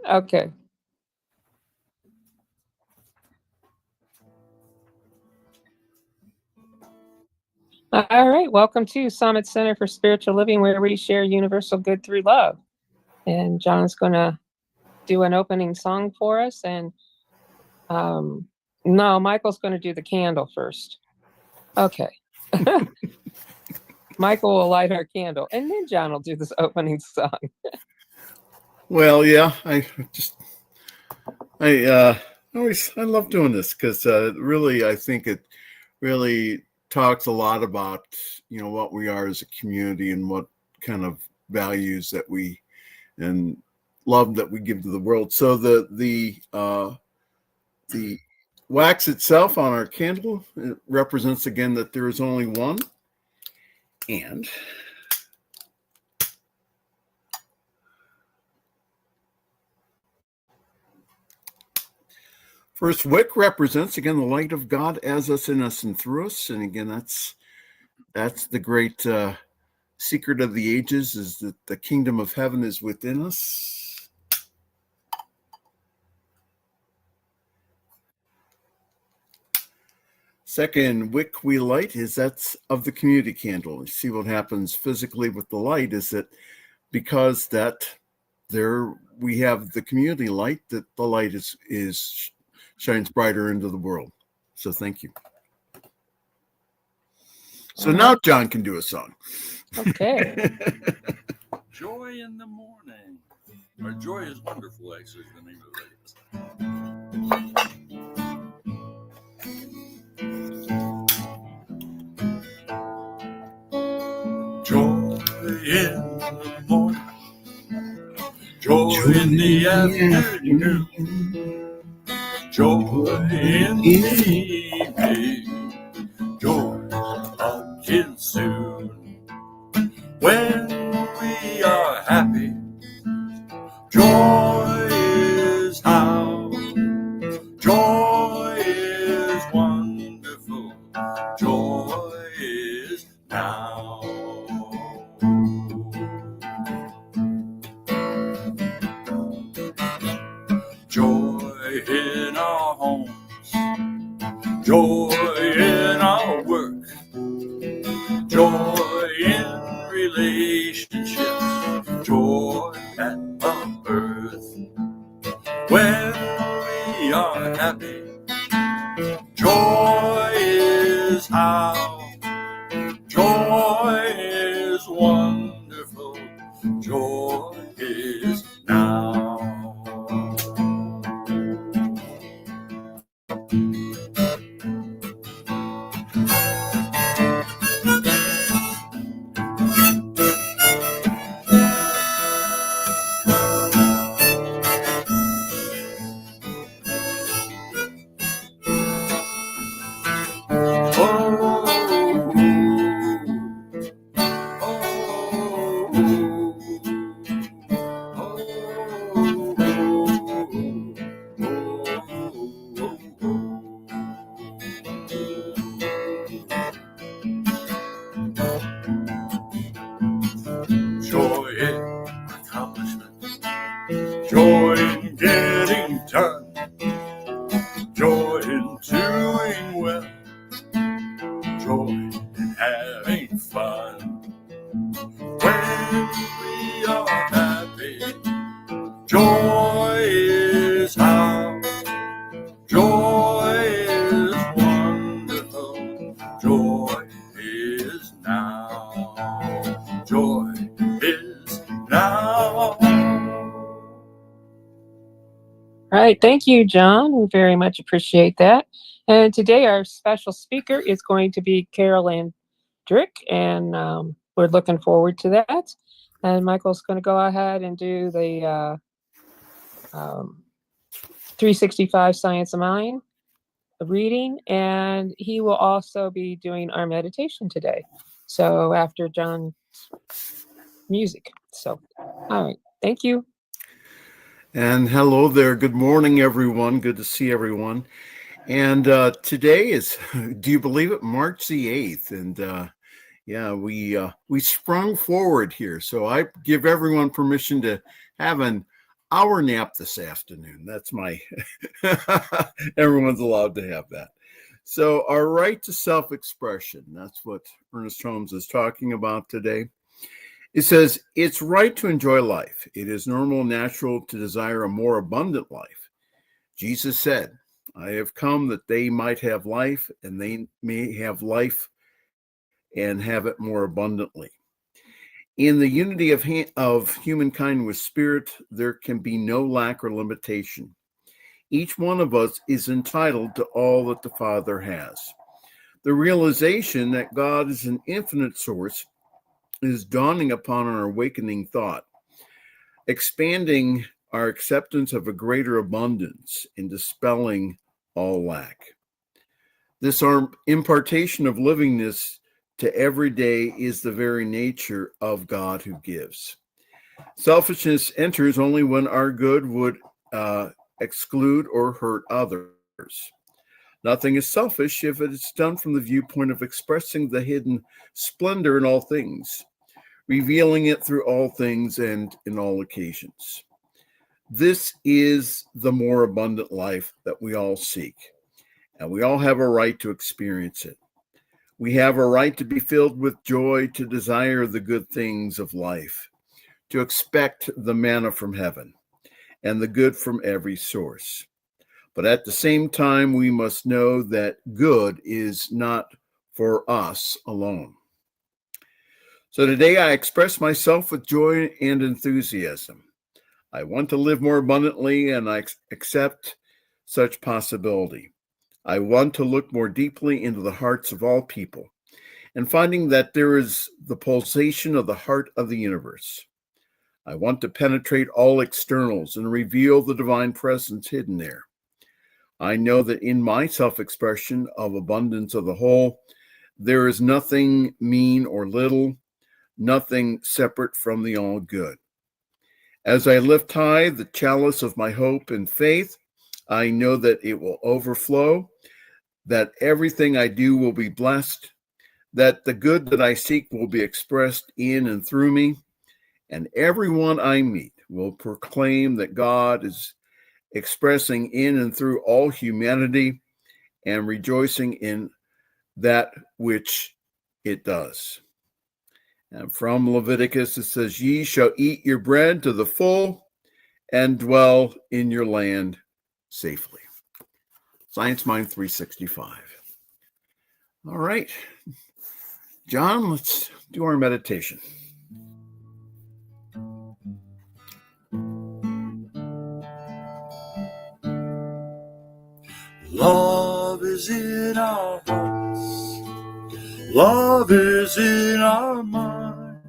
Okay. All right. Welcome to Summit Center for Spiritual Living, where we share universal good through love. And John's going to do an opening song for us. And no, Michael's going to do the candle first. Okay. Michael will light our candle, and then John will do this opening song. Well, yeah, I love doing this because really, I think it really talks a lot about what we are as a community and what kind of values that we and love that we give to the world. So the wax itself on our candle, it represents again that there is only one. And first wick represents again the light of God as us, in us, and through us. And again, that's the great secret of the ages, is that the kingdom of heaven is within us. Second wick we light is that's of the community candle. You see what happens physically with the light is that because that there we have the community light, that the light is shines brighter into the world. So thank you. So now John can do a song. Okay. Joy in the morning. Or Joy is Wonderful, actually, is the name of it. Joy in the morning. Joy in the afternoon. Joy in the evening. Joy again soon. When we are happy, joy is how. Joy is wonderful. Joy is now. Joy in our homes. Joy in our work. Joy in relationships. Joy at our birth. When we are happy, joy is how. Joy is wonderful. Joy is now. Joy in accomplishments. Joy in getting done. Joy in doing well. Joy in having fun. When we are happy, joy is how. Joy is wonderful. Joy is now. Joy is now. All right. Thank you, John. We very much appreciate that. And today our special speaker is going to be Carolyn Drick, and we're looking forward to that. And Michael's going to go ahead and do the 365 Science of Mind reading, and he will also be doing our meditation today. So after John's music. So, all right. Thank you. And hello there. Good morning, everyone. Good to see everyone. And today is, do you believe it, March the 8th? And yeah, we sprung forward here. So I give everyone permission to have an hour nap this afternoon. That's my, everyone's allowed to have that. So our right to self-expression, that's what Ernest Holmes is talking about today. It says, it's right to enjoy life. It is normal and natural to desire a more abundant life. Jesus said, I have come that they might have life, and they may have life and have it more abundantly. In the unity of humankind with spirit, there can be no lack or limitation. Each one of us is entitled to all that the Father has. The realization that God is an infinite source is dawning upon our awakening thought, expanding our acceptance of a greater abundance and dispelling all lack. This impartation of livingness to every day is the very nature of God who gives. Selfishness enters only when our good would exclude or hurt others. Nothing is selfish if it is done from the viewpoint of expressing the hidden splendor in all things, revealing it through all things and in all occasions. This is the more abundant life that we all seek, and we all have a right to experience it. We have a right to be filled with joy, to desire the good things of life, to expect the manna from heaven and the good from every source. But at the same time, we must know that good is not for us alone. So today I express myself with joy and enthusiasm. I want to live more abundantly, and I accept such possibility. I want to look more deeply into the hearts of all people, and finding that there is the pulsation of the heart of the universe. I want to penetrate all externals and reveal the divine presence hidden there. I know that in my self-expression of abundance of the whole, there is nothing mean or little, nothing separate from the all good. As I lift high the chalice of my hope and faith, I know that it will overflow, that everything I do will be blessed, that the good that I seek will be expressed in and through me, and everyone I meet will proclaim that God is expressing in and through all humanity and rejoicing in that which it does. And from Leviticus, it says, ye shall eat your bread to the full and dwell in your land safely. Science Mind 365. All right, John, let's do our meditation. Love is in our hearts. Love is in our minds.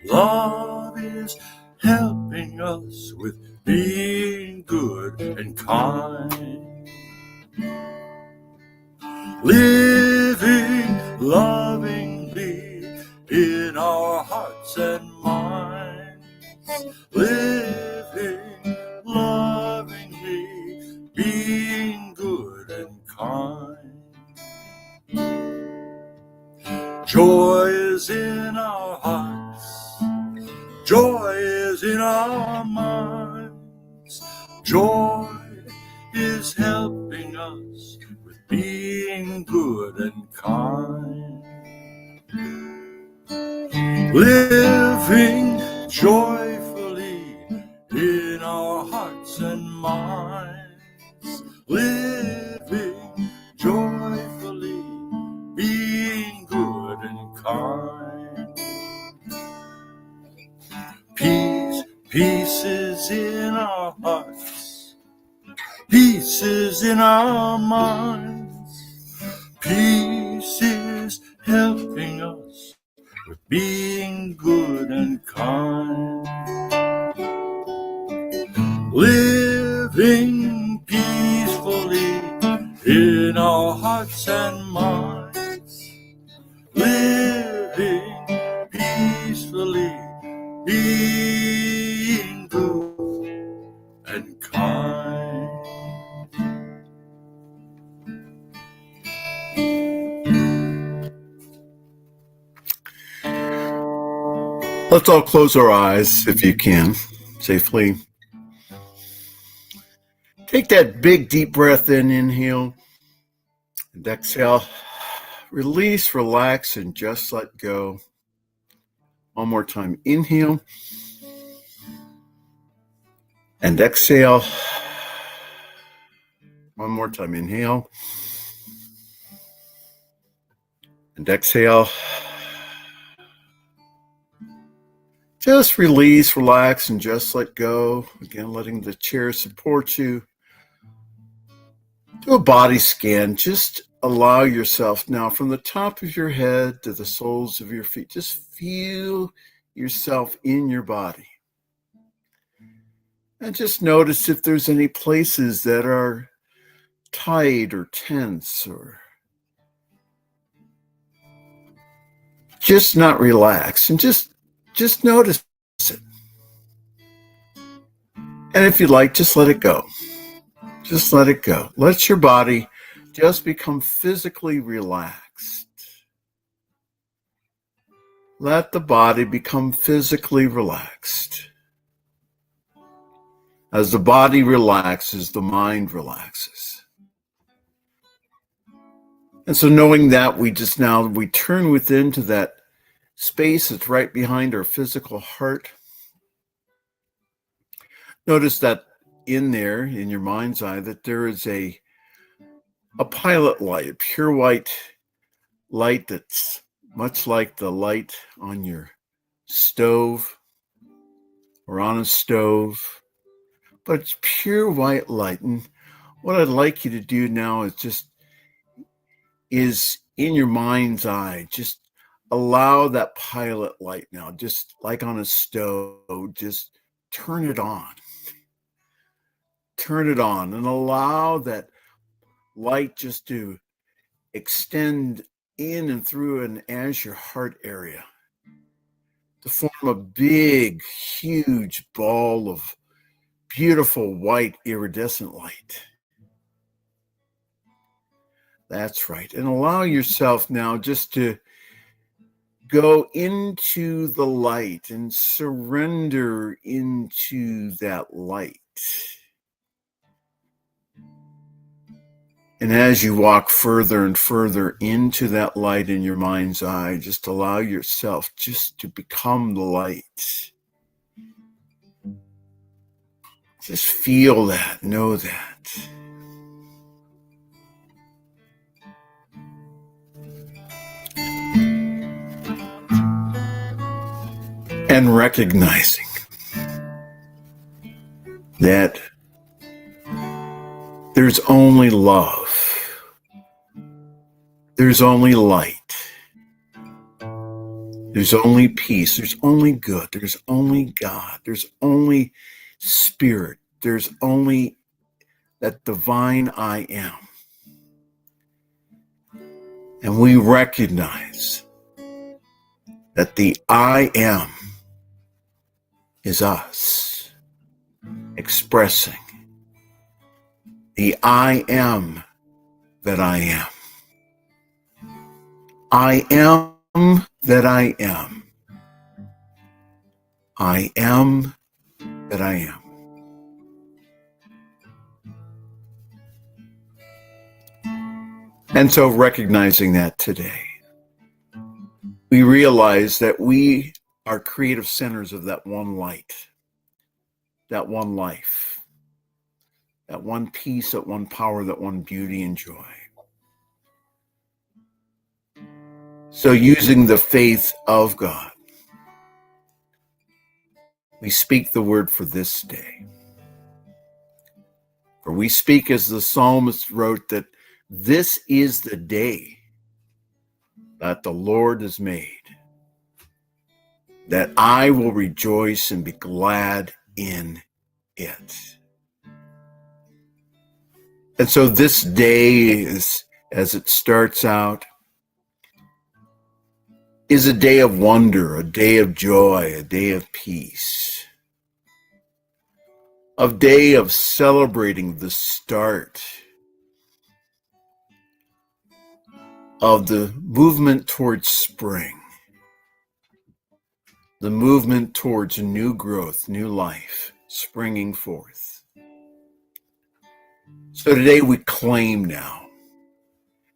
Love is helping us with being good and kind. Living lovingly in our hearts and minds. Living lovingly, being good and kind. Joy is in our hearts. Joy is in our minds. Joy is helping us with being good and kind. Living joyfully in our hearts and minds. Living joyfully, being good and kind. Peace is in our hearts. Peace is in our minds. Peace is helping us with being good and kind. Living peacefully in our hearts and minds. Living peacefully, being good and kind. Let's all close our eyes, if you can, safely. Take that big deep breath in, inhale, and exhale. Release, relax, and just let go. One more time. Inhale and exhale. One more time. Inhale and exhale. Just release, relax, and just let go. Again, letting the chair support you. Do a body scan. Just allow yourself now from the top of your head to the soles of your feet. Just feel yourself in your body. And just notice if there's any places that are tight or tense or just not relaxed. And just notice it. And if you like, just let it go. Just let it go. Let your body just become physically relaxed. Let the body become physically relaxed. As the body relaxes, the mind relaxes. And so knowing that, we turn within to that space that's right behind our physical heart. Notice that in there, in your mind's eye, that there is a pilot light, a pure white light that's much like the light on your stove or on a stove, but it's pure white light. And what I'd like you to do now is in your mind's eye, just allow that pilot light now, just like on a stove, just turn it on. Turn it on and allow that light just to extend in and through and as your heart area to form a big, huge ball of beautiful white iridescent light. That's right. And allow yourself now just to go into the light and surrender into that light. And as you walk further and further into that light in your mind's eye, just allow yourself just to become the light. Just feel that, know that. And recognizing that there's only love. There's only light. There's only peace. There's only good. There's only God. There's only Spirit. There's only that divine I am. And we recognize that the I am is us expressing the I am that I am. I am that I am. I am that I am. And so recognizing that today, we realize that we are creative centers of that one light, that one life, that one peace, that one power, that one beauty and joy. So using the faith of God, we speak the word for this day. For we speak as the psalmist wrote that this is the day that the Lord has made, that I will rejoice and be glad in it. And so this day is, as it starts out, is a day of wonder, a day of joy, a day of peace, a day of celebrating the start of the movement towards spring, the movement towards new growth, new life, springing forth. So today we claim now,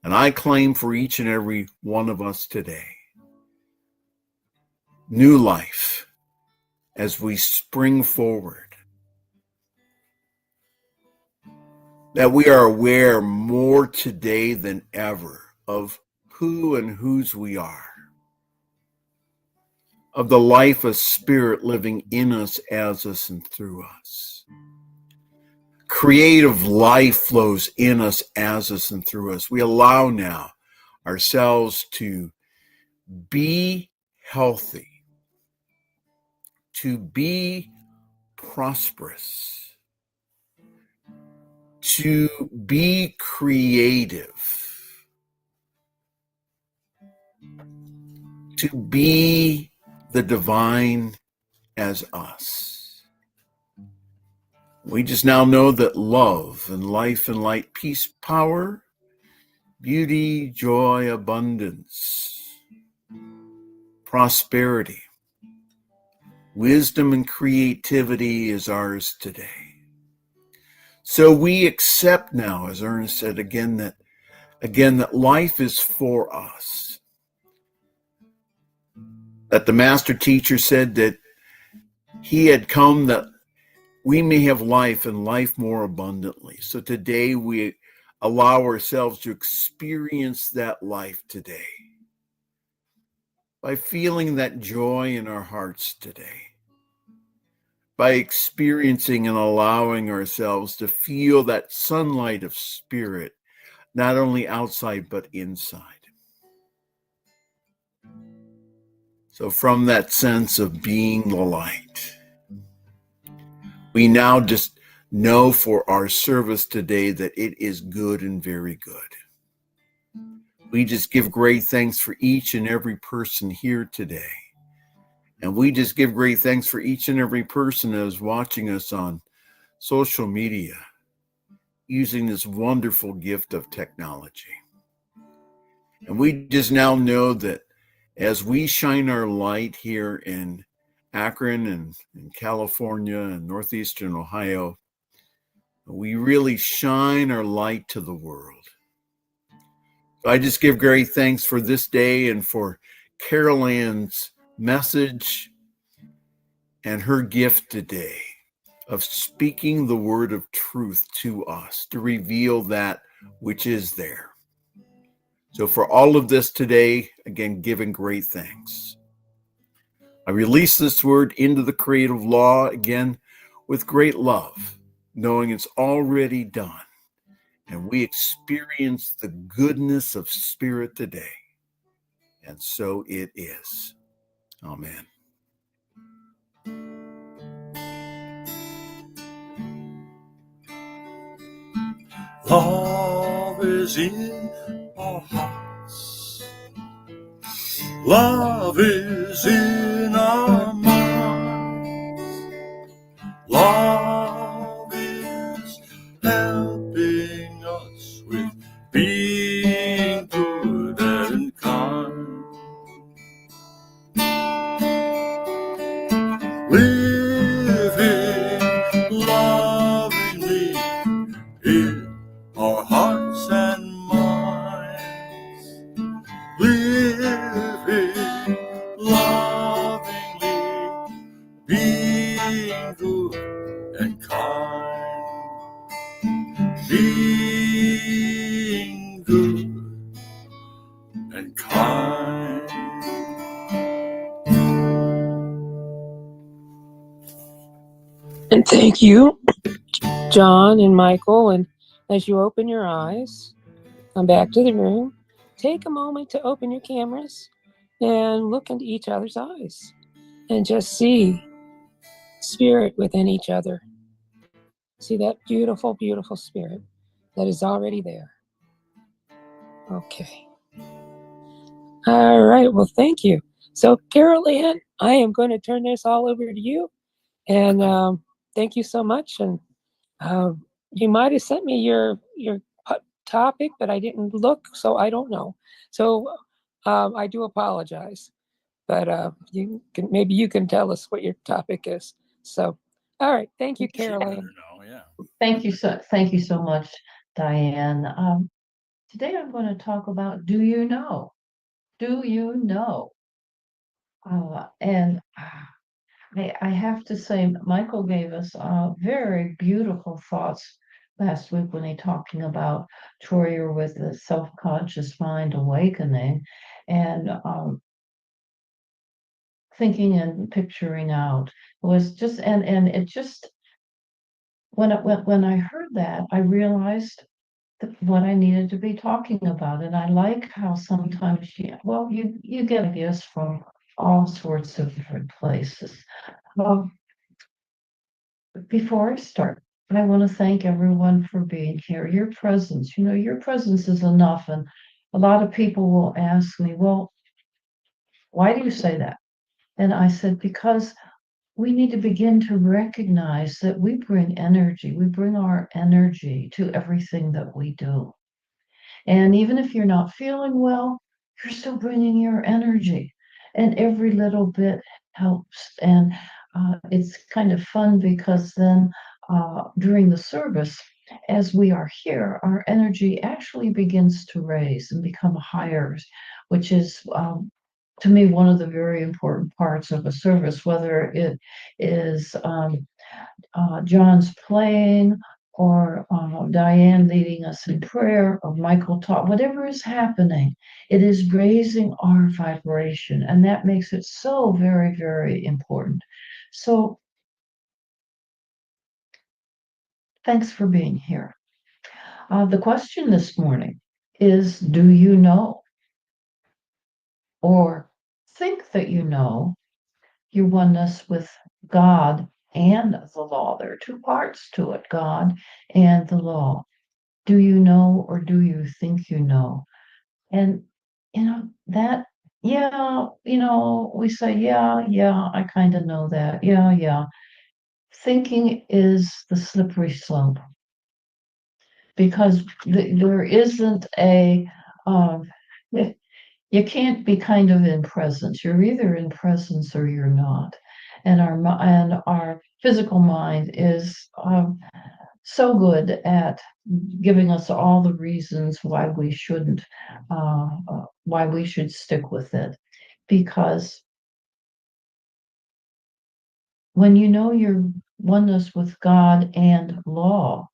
and I claim for each and every one of us today, new life as we spring forward. That we are aware more today than ever of who and whose we are. Of the life of spirit living in us, as us, and through us. Creative life flows in us, as us, and through us. We allow now ourselves to be healthy, to be prosperous, to be creative, to be the divine as us. We just now know that love and life and light, peace, power, beauty, joy, abundance, prosperity, wisdom, and creativity is ours today. So we accept now, as Ernest said again, that life is for us. That the master teacher said that he had come that we may have life and life more abundantly. So today we allow ourselves to experience that life today by feeling that joy in our hearts today, by experiencing and allowing ourselves to feel that sunlight of spirit, not only outside but inside. So from that sense of being the light, we now just know for our service today that it is good and very good. We just give great thanks for each and every person here today. And we just give great thanks for each and every person that is watching us on social media, using this wonderful gift of technology. And we just now know that as we shine our light here in Akron and in California and northeastern Ohio, we really shine our light to the world. So I just give great thanks for this day and for Carol Ann's message and her gift today of speaking the word of truth to us, to reveal that which is there. So for all of this today, again, giving great thanks. I release this word into the creative law again with great love, knowing it's already done. And we experience the goodness of spirit today. And so it is. Amen. Love is in our hearts. Love is in our minds. Love is helping us with being good and kind. Living lovingly in our hearts and minds. Living lovingly, being good and kind. Being good and kind. And thank you, John and Michael. And as you open your eyes, come back to the room, take a moment to open your cameras and look into each other's eyes and just see spirit within each other. See that beautiful, beautiful spirit that is already there. Okay. All right. Well, thank you. So, Carol Ann, I am going to turn this all over to you. And thank you so much. And you might have sent me your topic, but I didn't look, so I don't know. So I do apologize. But maybe you can tell us what your topic is. So, all right. Thank you, Carol Ann. No, yeah. Thank you so much, Diane. Today I'm going to talk about do you know? Do you know? And I have to say, Michael gave us very beautiful thoughts last week when he talking about Troyer with the self-conscious mind awakening and thinking and picturing out. It was just and it just when I heard that, I realized what I needed to be talking about. And I like how sometimes you get ideas from all sorts of different places. Um, Before I start, I want to thank everyone for being here. Your presence, your presence is enough. And a lot of people will ask me, well, why do you say that? And I said, because we need to begin to recognize that we bring energy. We bring our energy to everything that we do. And even if you're not feeling well, you're still bringing your energy. And every little bit helps. And it's kind of fun because then during the service, as we are here, our energy actually begins to raise and become higher, which is to me one of the very important parts of a service, whether it is John's playing or Diane leading us in prayer or Michael talk, whatever is happening, it is raising our vibration. And that makes it so very, very important. So thanks for being here. The question this morning is, do you know or think that you know your oneness with God and the law? There are two parts to it, God and the law. Do you know or do you think you know? And that, we say, yeah, I kind of know that. Yeah. Thinking is the slippery slope because there isn't um, you can't be kind of in presence. You're either in presence or you're not. And our physical mind is so good at giving us all the reasons why we shouldn't, why we should stick with it. Because when you know your oneness with God and law,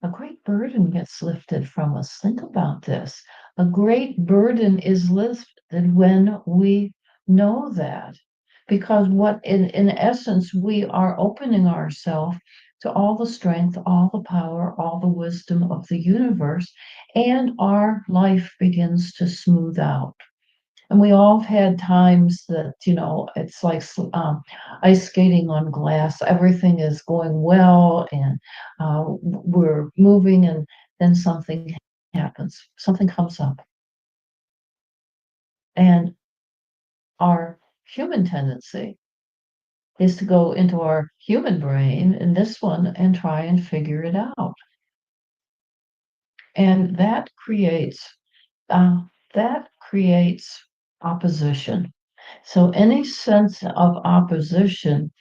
a great burden gets lifted from us. Think about this. A great burden is lifted when we know that. Because what in essence, we are opening ourselves to all the strength, all the power, all the wisdom of the universe, and our life begins to smooth out. And we all have had times that, it's like ice skating on glass. Everything is going well and we're moving, and then something happens, something comes up. And our human tendency is to go into our human brain in this one and try and figure it out. And that creates opposition. So any sense of opposition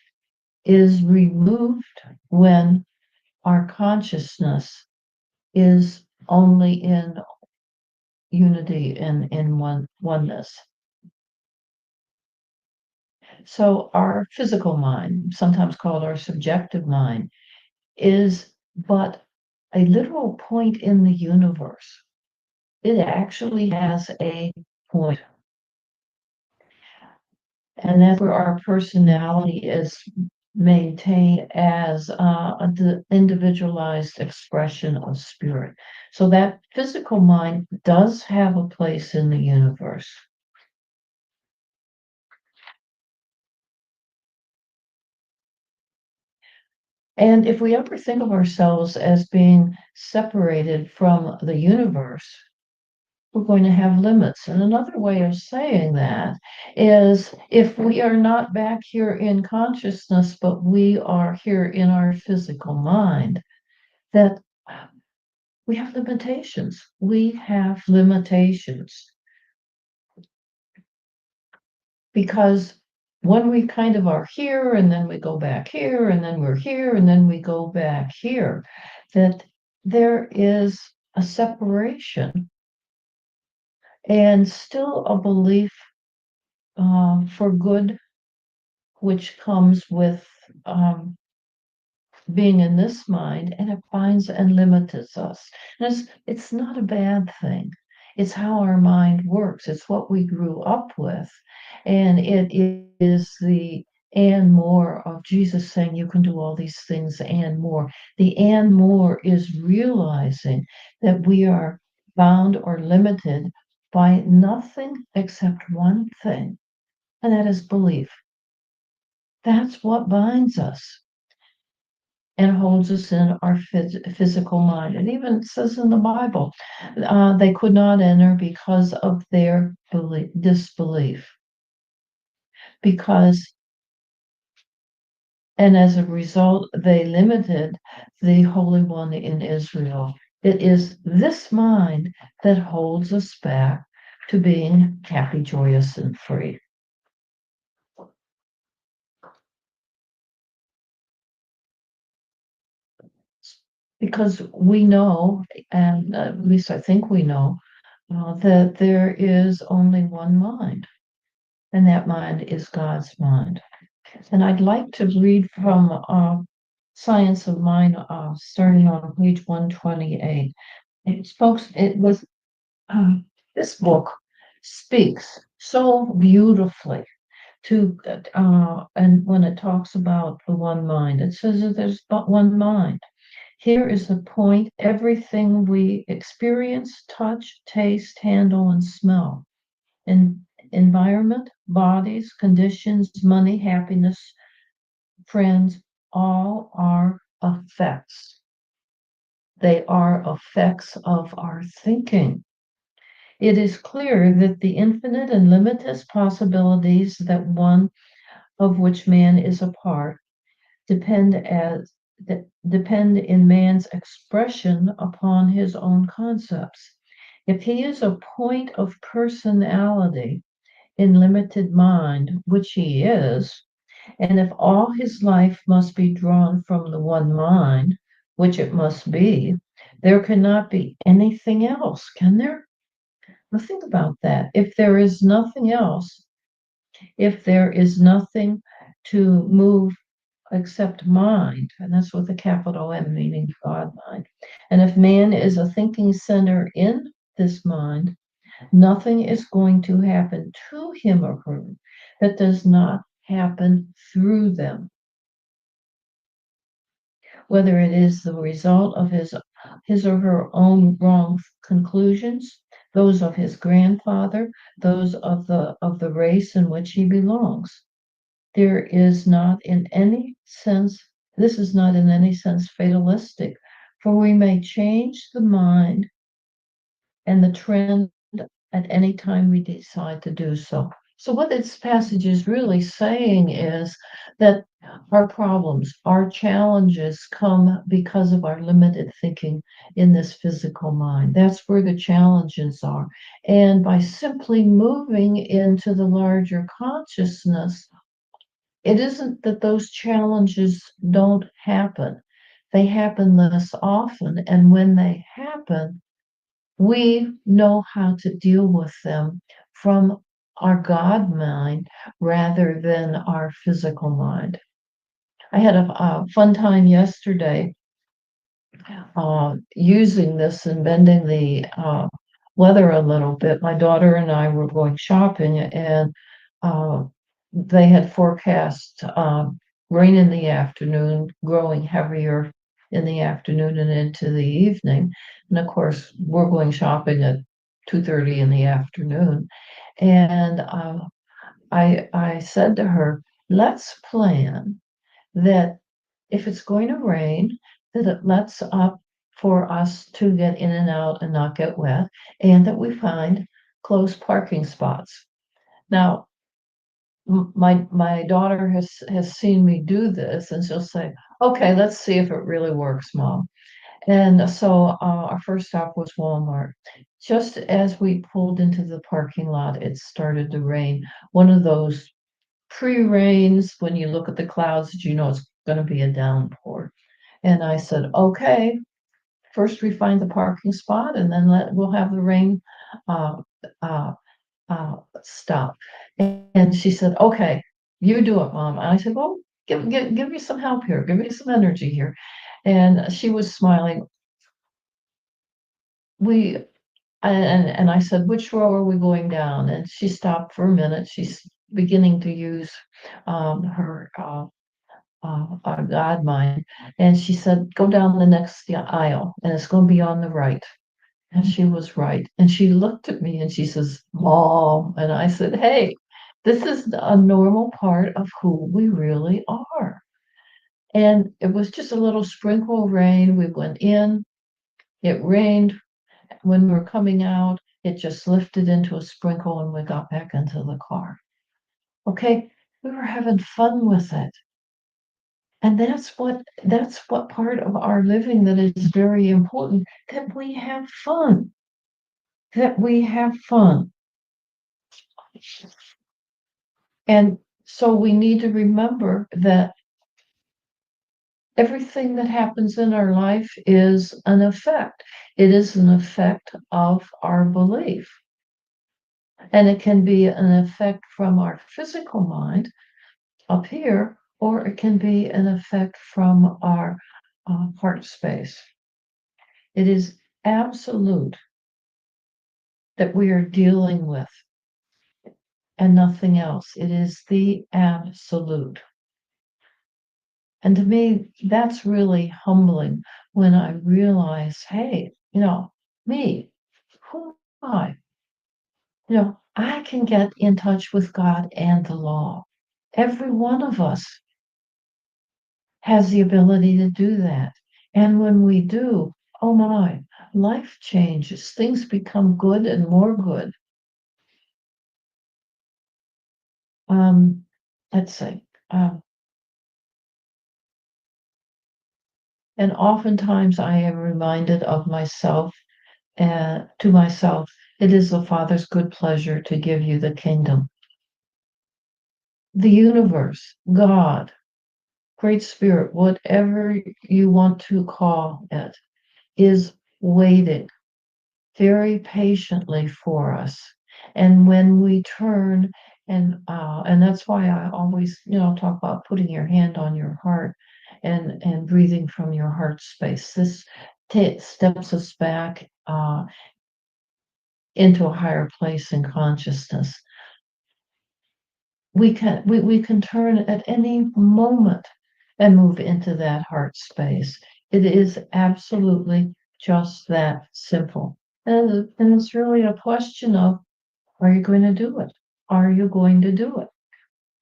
is removed when our consciousness is only in unity and in oneness. So our physical mind, sometimes called our subjective mind, is but a literal point in the universe. It actually has a point. And that's where our personality is maintained as the individualized expression of spirit. So that physical mind does have a place in the universe. And if we ever think of ourselves as being separated from the universe, we're going to have limits. And another way of saying that is if we are not back here in consciousness, but we are here in our physical mind, that we have limitations. We have limitations because when we kind of are here and then we go back here and then we're here and then we go back here, that there is a separation and still a belief for good, which comes with being in this mind, and it binds and limits us. And it's not a bad thing. It's how our mind works. It's what we grew up with. And it is the and more of Jesus saying you can do all these things and more. The and more is realizing that we are bound or limited by nothing except one thing, and that is belief. That's what binds us and holds us in our physical mind. It even says in the Bible, they could not enter because of their disbelief. And as a result, they limited the Holy One in Israel. It is this mind that holds us back to being happy, joyous, and free. Because we know, and at least I think we know, that there is only one mind, and that mind is God's mind. And I'd like to read from Science of Mind, starting on page 128. This book speaks so beautifully to, and when it talks about the one mind, it says that there's but one mind. Here is the point: everything we experience, touch, taste, handle, and smell, in environment, bodies, conditions, money, happiness, friends, all are effects. They are effects of our thinking. It is clear that the infinite and limitless possibilities that one of which man is a part depend in man's expression upon his own concepts. If he is a point of personality in limited mind, which he is, and if all his life must be drawn from the one mind, which it must be, there cannot be anything else, can there? Well, think about that. If there is nothing else, if there is nothing to move except mind, and that's with a capital M, meaning God mind. And if man is a thinking center in this mind, nothing is going to happen to him or her that does not happen through them. Whether it is the result of his or her own wrong conclusions, those of his grandfather, those of the race in which he belongs. There is not in any sense, this is not in any sense fatalistic, for we may change the mind and the trend at any time we decide to do so. So what this passage is really saying is that our problems, our challenges come because of our limited thinking in this physical mind. That's where the challenges are. And by simply moving into the larger consciousness, it isn't that those challenges don't happen. They happen less often. And when they happen, we know how to deal with them from our God mind rather than our physical mind. I had a fun time yesterday using this and bending the weather a little bit. My daughter and I were going shopping, and they had forecast rain in the afternoon, growing heavier in the afternoon and into the evening. And of course, we're going shopping at 2:30 in the afternoon. And I said to her, let's plan that if it's going to rain, that it lets up for us to get in and out and not get wet, and that we find close parking spots. Now, my daughter has seen me do this, and she'll say, "Okay, let's see if it really works, Mom." And so our first stop was Walmart. Just as we pulled into the parking lot, it started to rain. One of those pre-rains, when you look at the clouds, you know it's going to be a downpour. And I said, okay, first we find the parking spot and then we'll have the rain uh, uh, stop. And she said, okay, you do it, Mom. And I said, well, give me some help here. Give me some energy here. And she was smiling. We and I said, which row are we going down? And she stopped for a minute. She's beginning to use her God mind. And she said, go down the next aisle, and it's going to be on the right. And she was right. And she looked at me and she says, Mom. And I said, hey, this is a normal part of who we really are. And it was just a little sprinkle of rain. We went in, it rained. When we were coming out, it just lifted into a sprinkle and we got back into the car. Okay, we were having fun with it. And that's what part of our living that is very important, that we have fun. That we have fun. And so we need to remember that everything that happens in our life is an effect. It is an effect of our belief. And it can be an effect from our physical mind up here, or it can be an effect from our heart space. It is absolute that we are dealing with and nothing else. It is the absolute. And to me, that's really humbling when I realize, hey, me, who am I? I can get in touch with God and the law. Every one of us has the ability to do that. And when we do, oh my, life changes. Things become good and more good. Let's see. And oftentimes I am reminded of myself, to myself, it is the Father's good pleasure to give you the kingdom. The universe, God, Great Spirit, whatever you want to call it, is waiting very patiently for us. And when we turn, and that's why I always, talk about putting your hand on your heart and breathing from your heart space. This steps us back into a higher place in consciousness. We can turn at any moment and move into that heart space. It is absolutely just that simple. And it's really a question of, are you going to do it? Are you going to do it?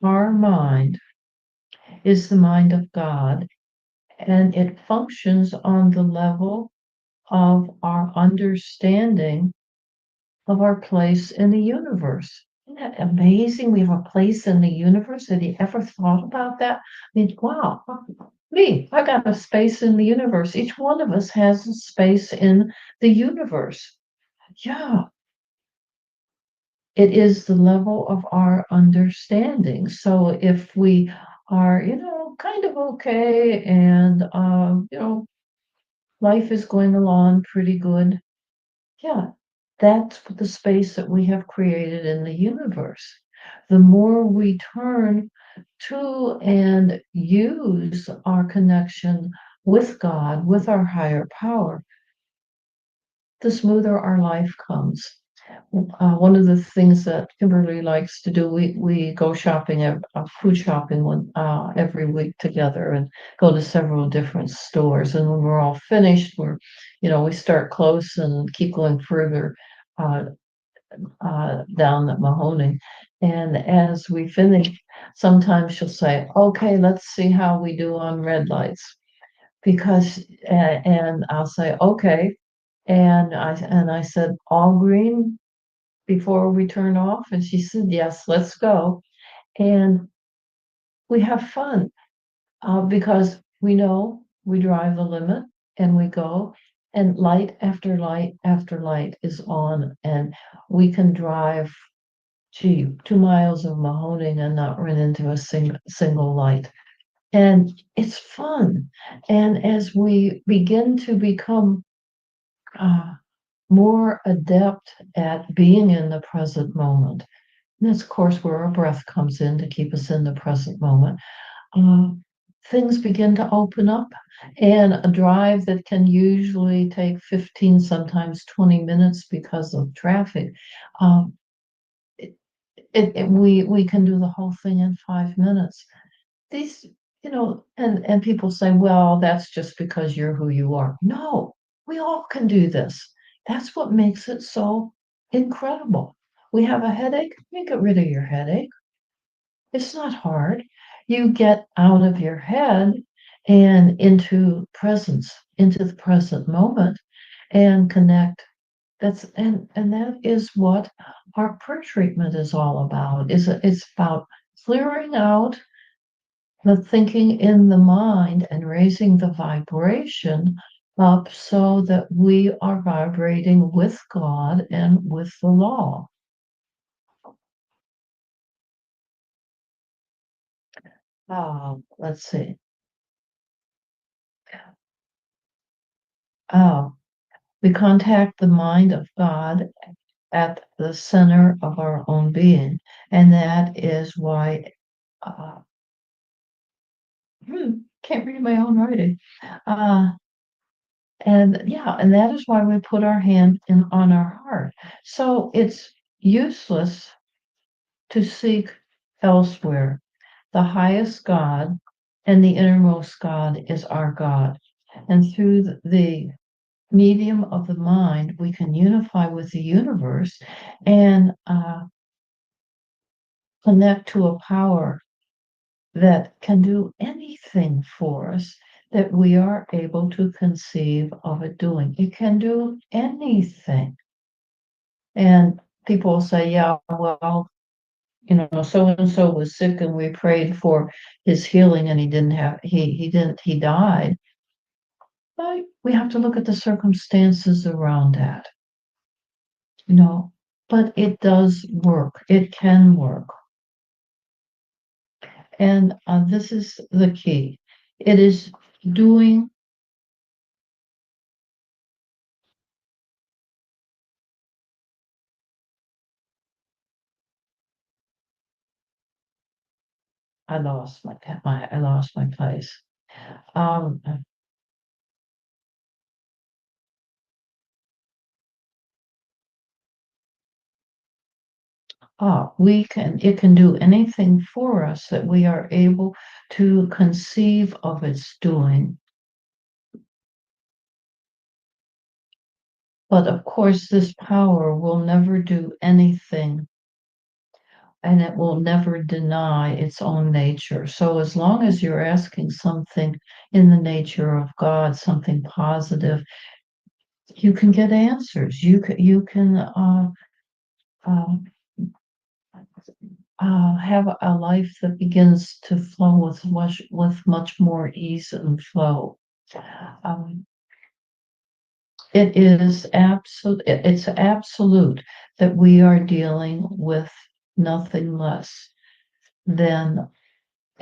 Our mind is the mind of God, and it functions on the level of our understanding of our place in the universe. Isn't that amazing? We have a place in the universe. Have you ever thought about that? I mean, wow, I got a space in the universe. Each one of us has a space in the universe. Yeah. It is the level of our understanding. So if we are, kind of okay and, life is going along pretty good, yeah, that's the space that we have created in the universe. The more we turn to and use our connection with God, with our higher power, the smoother our life comes. One of the things that Kimberly likes to do, we go shopping, food shopping every week together, and go to several different stores. And when we're all finished, we start close and keep going further uh, down at Mahoney. And as we finish, sometimes she'll say, "Okay, let's see how we do on red lights," because and I'll say, "Okay." And I said, all green before we turn off? And she said, yes, let's go. And we have fun because we know we drive the limit and we go, and light after light after light is on, and we can drive gee, 2 miles of Mahoning and not run into a single light. And it's fun. And as we begin to become more adept at being in the present moment, and that's, of course, where our breath comes in to keep us in the present moment, things begin to open up. And a drive that can usually take 15, sometimes 20 minutes because of traffic, um, we can do the whole thing in 5 minutes. These, and people say, well, that's just because you're who you are. No, we all can do this. That's what makes it so incredible. We have a headache, you get rid of your headache. It's not hard. You get out of your head and into presence, into the present moment, and connect. And that is what our prayer treatment is all about. It's about clearing out the thinking in the mind and raising the vibration up so that we are vibrating with God and with the law. Let's see. We contact the mind of God at the center of our own being, and that is why can't read my own writing. And that is why we put our hand on our heart. So it's useless to seek elsewhere. The highest God and the innermost God is our God. And through the medium of the mind, we can unify with the universe and connect to a power that can do anything for us that we are able to conceive of it doing. It can do anything. And people say, yeah, well, so and so was sick and we prayed for his healing and he died. But we have to look at the circumstances around that, but it does work. It can work. And this is the key. It is doing. I lost my place. It can do anything for us that we are able to conceive of its doing. But of course, this power will never do anything and it will never deny its own nature. So as long as you're asking something in the nature of God, something positive, you can get answers. You can have a life that begins to flow with much more ease and flow. It is absolute. It's absolute that we are dealing with nothing less than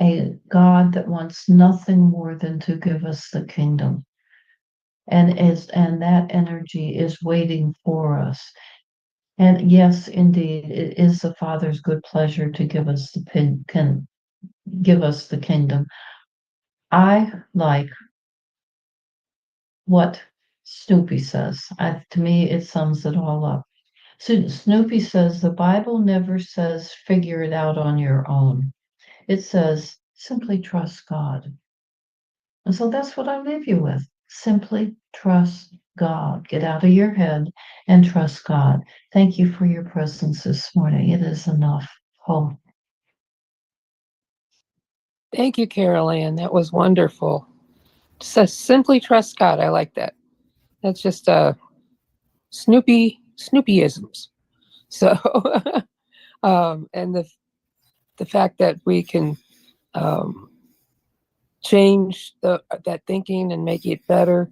a God that wants nothing more than to give us the kingdom, and that energy is waiting for us. And yes, indeed, it is the Father's good pleasure to give us give us the kingdom. I like what Snoopy says. To me, it sums it all up. So Snoopy says the Bible never says figure it out on your own. It says simply trust God. And so that's what I leave you with. Simply trust God. Get out of your head and trust God. Thank you for your presence this morning. It is enough. Home. Thank you, Carol Ann. That was wonderful. Says simply trust God. I like that. That's just Snoopyisms. So, and the fact that we can change that thinking and make it better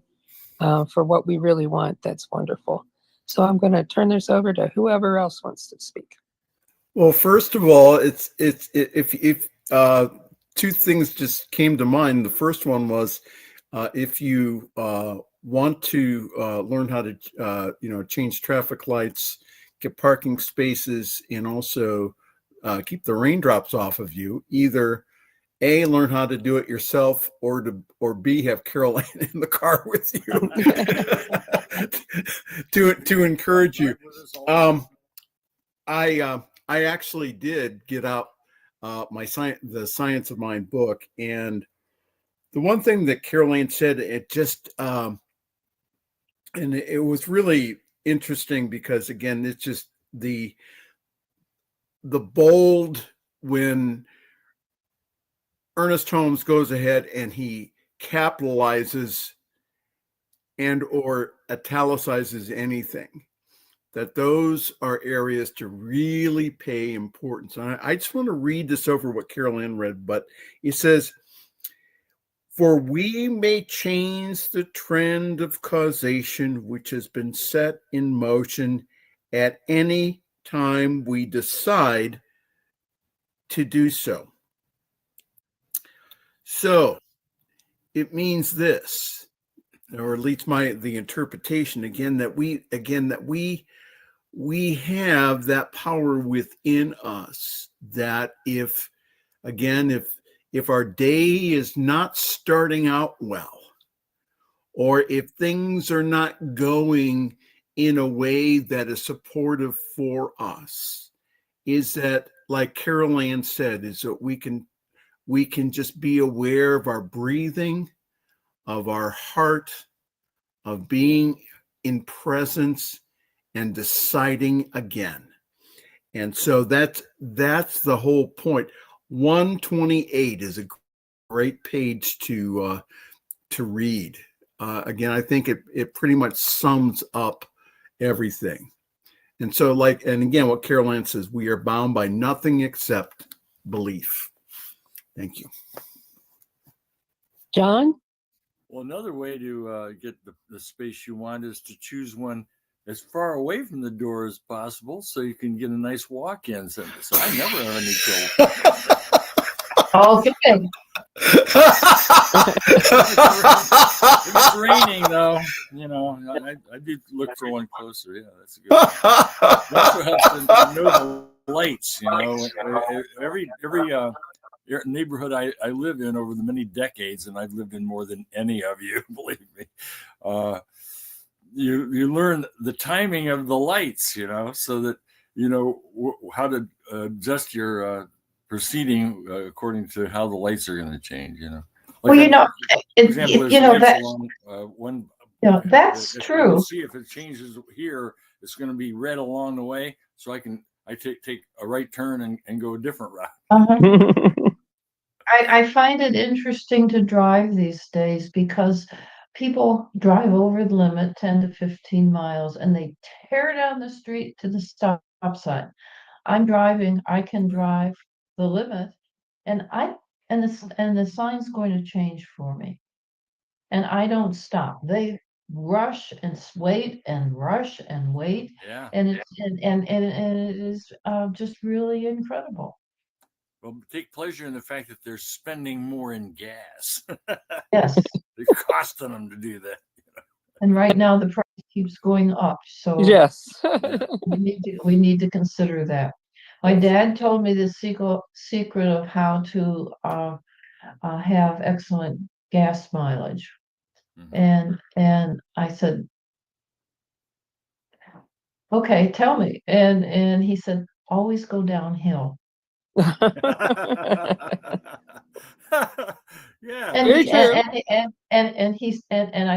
for what we really want. That's wonderful. So I'm going to turn this over to whoever else wants to speak. Well, first of all, if two things just came to mind. The first one was if you want to learn how to change traffic lights, get parking spaces, and also keep the raindrops off of you, either A, learn how to do it yourself, or B, have Carol Ann in the car with you to encourage you. I actually did get out the Science of Mind book, and the one thing that Carol Ann said, it just and it was really interesting because, again, it's just the bold when Ernest Holmes goes ahead and he capitalizes and or italicizes anything, that those are areas to really pay importance. And I just want to read this over what Carol Ann read, but it says, "For we may change the trend of causation which has been set in motion at any time we decide to do so." So it means this, or at least the interpretation that we have that power within us, that if our day is not starting out well, or if things are not going in a way that is supportive for us, is that, like Carol Ann said, is that we can just be aware of our breathing, of our heart, of being in presence and deciding again. And so that's the whole point. 128 is a great page to read. Again, I think it pretty much sums up everything. And so, and again, what Carol Ann says, we are bound by nothing except belief. Thank you. John? Well, another way to get the space you want is to choose one as far away from the door as possible, so you can get a nice walk in. So I never have any trouble. Okay. If it's raining, though, I do look for one closer. Yeah, that's a good one. It also helps to know the lights. Every neighborhood I live in over the many decades, and I've lived in more than any of you, believe me. You learn the timing of the lights, so that how to adjust your proceeding according to how the lights are going to change. Like that's true. See if it changes here, it's going to be red along the way, so I take a right turn and go a different route. I find it interesting to drive these days because people drive over the limit 10 to 15 miles and they tear down the street to the stop sign. I'm driving, I can drive the limit, and the sign's going to change for me. And I don't stop. They rush and wait and rush and wait. Yeah. And it is just really incredible. Well, take pleasure in the fact that they're spending more in gas. Yes. It's costing them to do that. And right now the price keeps going up. So yes. we need to consider that. My dad told me the secret of how to have excellent gas mileage. Mm-hmm. And I said, okay, tell me. And he said, always go downhill. Yeah. And I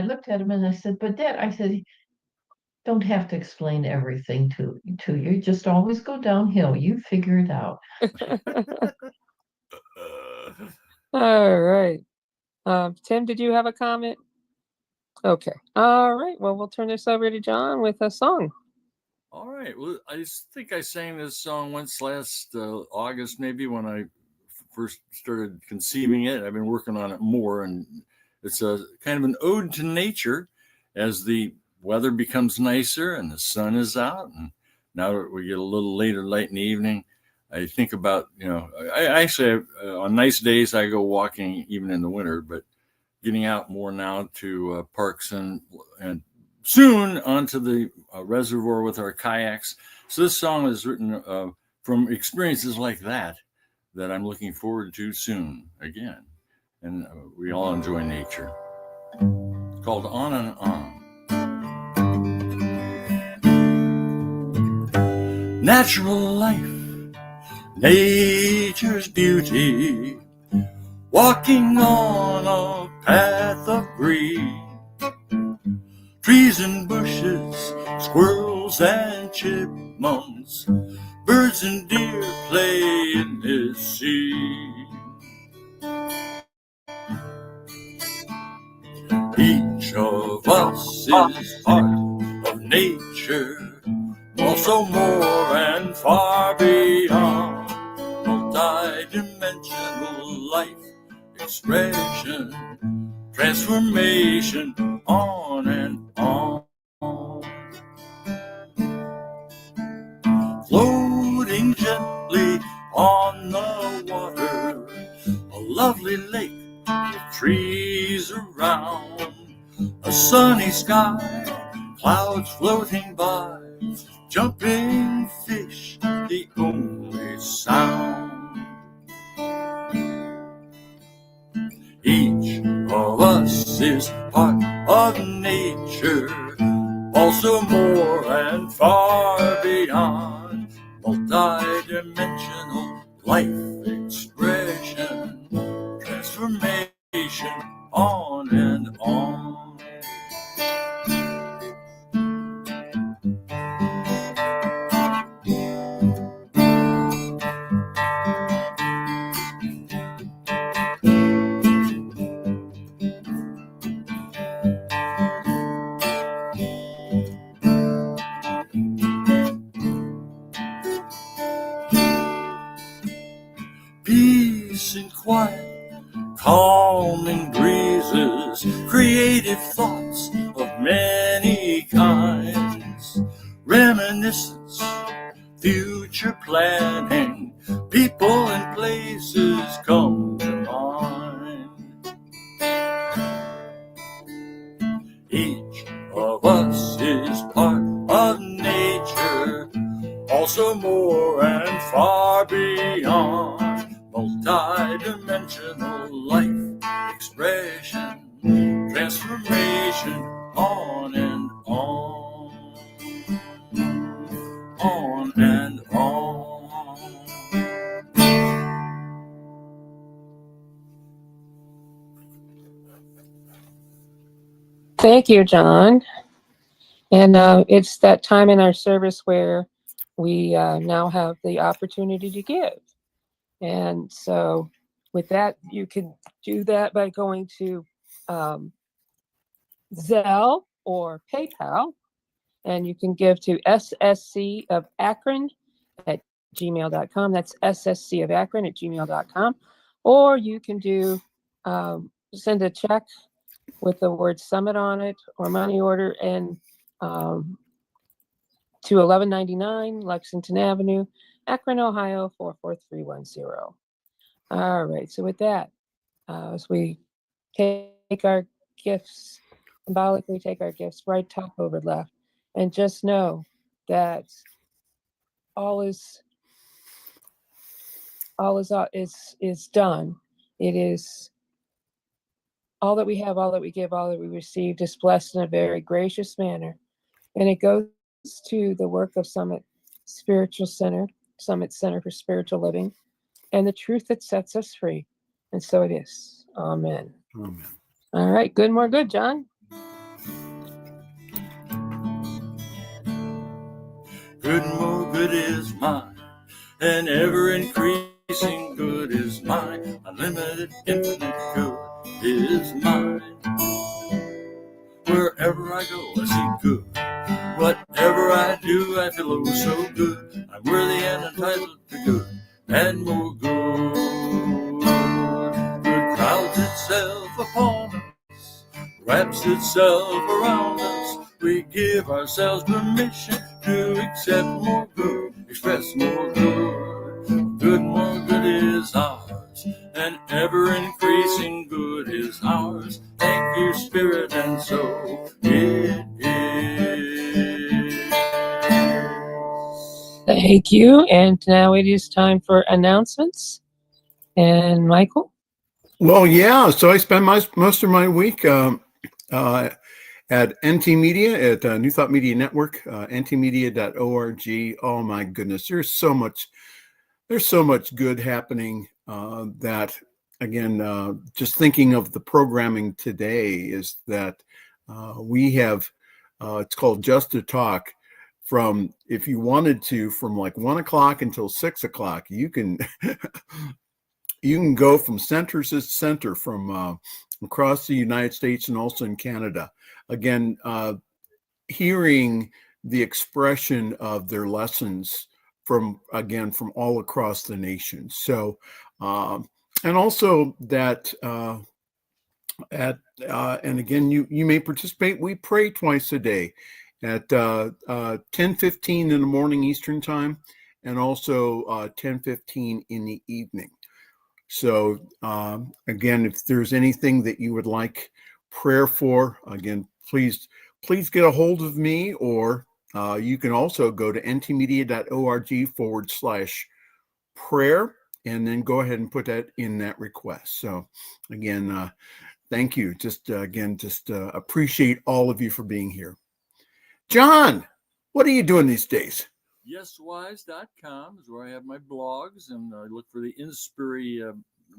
looked at him and I said, but Dad, I said, don't have to explain everything to you. Just always go downhill. You figure it out. All right. Tim, did you have a comment? Okay. All right. Well, we'll turn this over to John with a song. All right. Well, I think I sang this song once last August, maybe, when I first started conceiving it. I've been working on it more, and it's a kind of an ode to nature as the weather becomes nicer and the sun is out, and now that we get a little later light in the evening, I think about, I actually, on nice days, I go walking even in the winter, but getting out more now to parks and soon onto the reservoir with our kayaks. So this song is written from experiences like that I'm looking forward to soon again. And we all enjoy nature. It's called On and On. Natural life, nature's beauty, walking on a path of green, trees and bushes, squirrels and chipmunks, birds and deer play in this scene. Each of us is part of nature, also more and far beyond, multi-dimensional life expression, transformation, on and on. Floating gently on the water, a lovely lake with trees around, a sunny sky, clouds floating by, jumping fish, the only sound. Each of us is part of nature, also more and far beyond, multi-dimensional life expression, transformation, on and on. Peace and quiet, calming breezes, creative thoughts of many kinds, reminiscence, future planning, people and places come to mind. Each of us is part of nature, also more and far beyond, multi-dimensional life expression, transformation, on and on, on and on. Thank you, John. And it's that time in our service where we now have the opportunity to give. And so with that, you can do that by going to Zelle or PayPal, and you can give to SSC of Akron at gmail.com. That's SSC of Akron at gmail.com. Or you can do send a check with the word summit on it or money order and to 1199 Lexington Avenue, Akron, Ohio 44310. All right. So with that, as we take our gifts, symbolically take our gifts right top over left, and just know that all is done. It is all that we have, all that we give, all that we received is blessed in a very gracious manner. And it goes to the work of Summit Spiritual Center, Summit Center for Spiritual Living, and the truth that sets us free. And so it is. Amen. Amen. All right. Good, more good, John. Good, more good is mine, and ever increasing good is mine. Unlimited, infinite good is mine. Wherever I go, I see good. Whatever I do, I feel oh so good. I'm worthy and entitled to good and more good. Good crowds itself upon us, wraps itself around us. We give ourselves permission to accept more good, express more good. good, more good is ours, and ever increasing good is ours. Thank you, Spirit, and so it is. Thank you. And now it is time for announcements. And Michael? Well, yeah. So I spend most of my week at NT Media, at New Thought Media Network, ntmedia.org. Oh my goodness, there's so much good happening. That again, just thinking of the programming today is that we have. It's called Just to Talk. From, if you wanted to, from like 1 o'clock until 6 o'clock, you can you can go from center to center from across the United States and also in Canada. Again, hearing the expression of their lessons from all across the nation. So, and also that and again, you may participate. We pray twice a day at 10:15 in the morning Eastern time, and also 10:15 in the evening. So again, if there's anything that you would like prayer for, again, please get a hold of me, or you can also go to ntmedia.org/prayer, and then go ahead and put that in that request. So again, thank you. Just appreciate all of you for being here. John, what are you doing these days? Yeswise.com is where I have my blogs, and I look for the Inspiry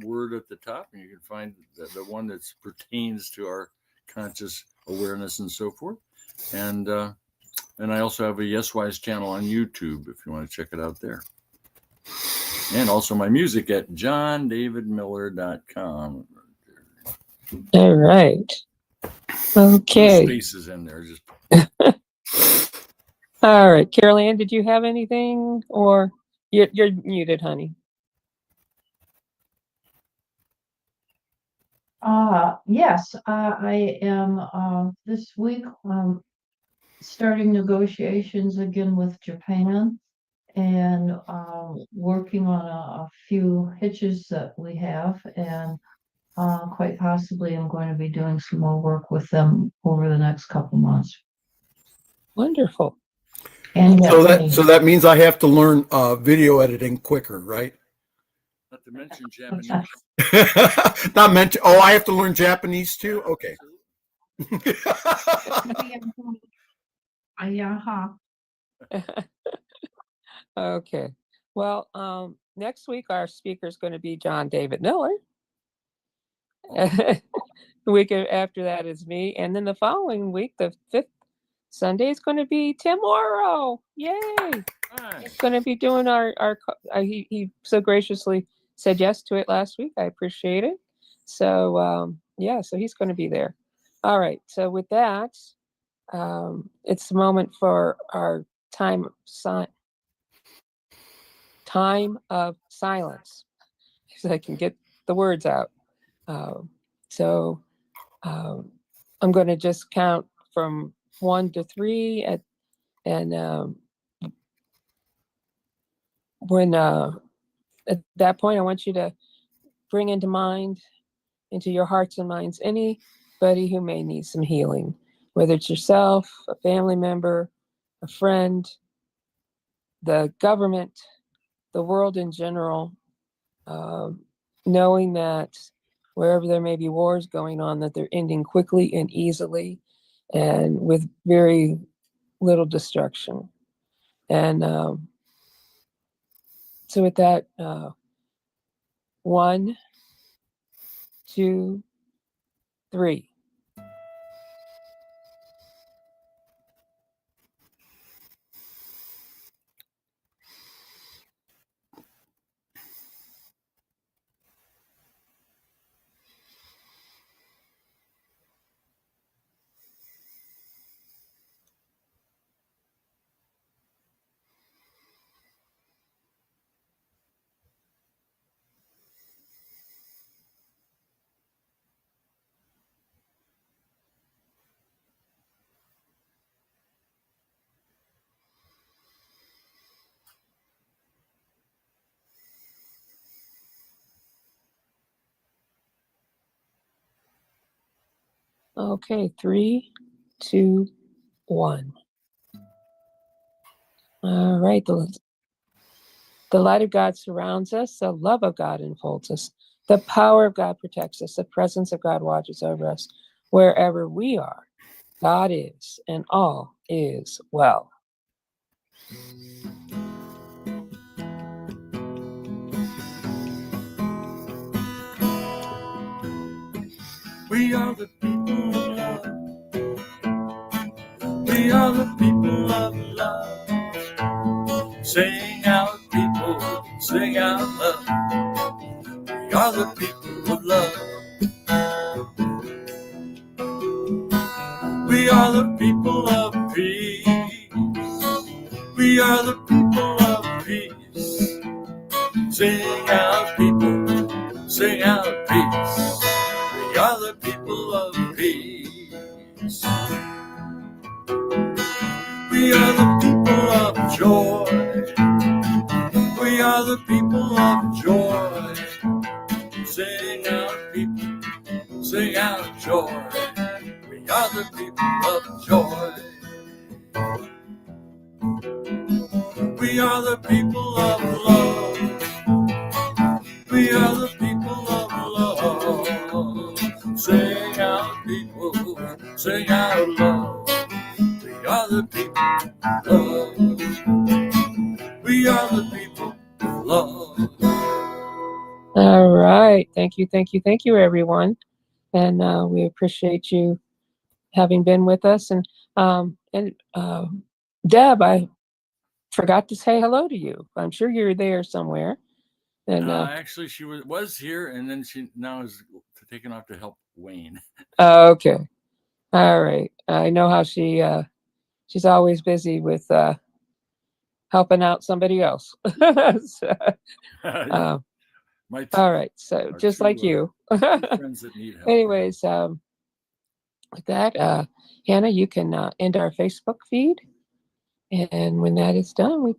word at the top, and you can find the one that pertains to our conscious awareness and so forth. And I also have a Yeswise channel on YouTube if you want to check it out there. And also my music at johndavidmiller.com. All right. No Okay. spaces in there. Just All right. Carol Ann, did you have anything, or you're muted, honey? Yes, I am this week starting negotiations again with Japan, and working on a few hitches that we have, and quite possibly I'm going to be doing some more work with them over the next couple months. Wonderful. And So that means I have to learn video editing quicker, right? not to mention Japanese. Not mention. Oh, I have to learn Japanese too. Okay. Okay. Well, next week our speaker is going to be John David Miller. The week after that is me, and then the following week, the 5th Sunday, is going to be Tim Morrow. Yay! Hi. He's going to be doing our he so graciously said yes to it last week. I appreciate it. So yeah, so he's going to be there. All right. So with that, it's the moment for our time of silence, so I can get the words out. I'm going to just count from 1 to 3, and when at that point, I want you to bring into your hearts and minds, anybody who may need some healing, whether it's yourself, a family member, a friend, the government, the world in general, knowing that wherever there may be wars going on, that they're ending quickly and easily and with very little destruction. And so with that, 1, 2, 3. Okay, 3, 2, 1. All right. The light of God surrounds us. The love of God enfolds us. The power of God protects us. The presence of God watches over us. Wherever we are, God is, and all is well. We are the people of love. We are the people of love. Sing out, people, sing out love. We are the people of love. We are the people of peace. We are the people of peace. Sing out, people, sing out peace. We are the people of peace. We are the people of joy. We are the people of joy. Sing out, people, sing out joy. We are the people of joy. We are the people of love. We are the people of love. Sing out, people, sing out love. We are the people of love. We are the people of love. All right. Thank you, everyone. And we appreciate you having been with us. And Deb, I forgot to say hello to you. I'm sure you're there somewhere. And Actually, she was here, and then she now is taken off to help Wayne. okay. All right. I know how she's always busy with helping out somebody else. So, My all right. So our just two, like you. friends that need help. Anyways, with that, Hannah, you can end our Facebook feed. And when that is done, we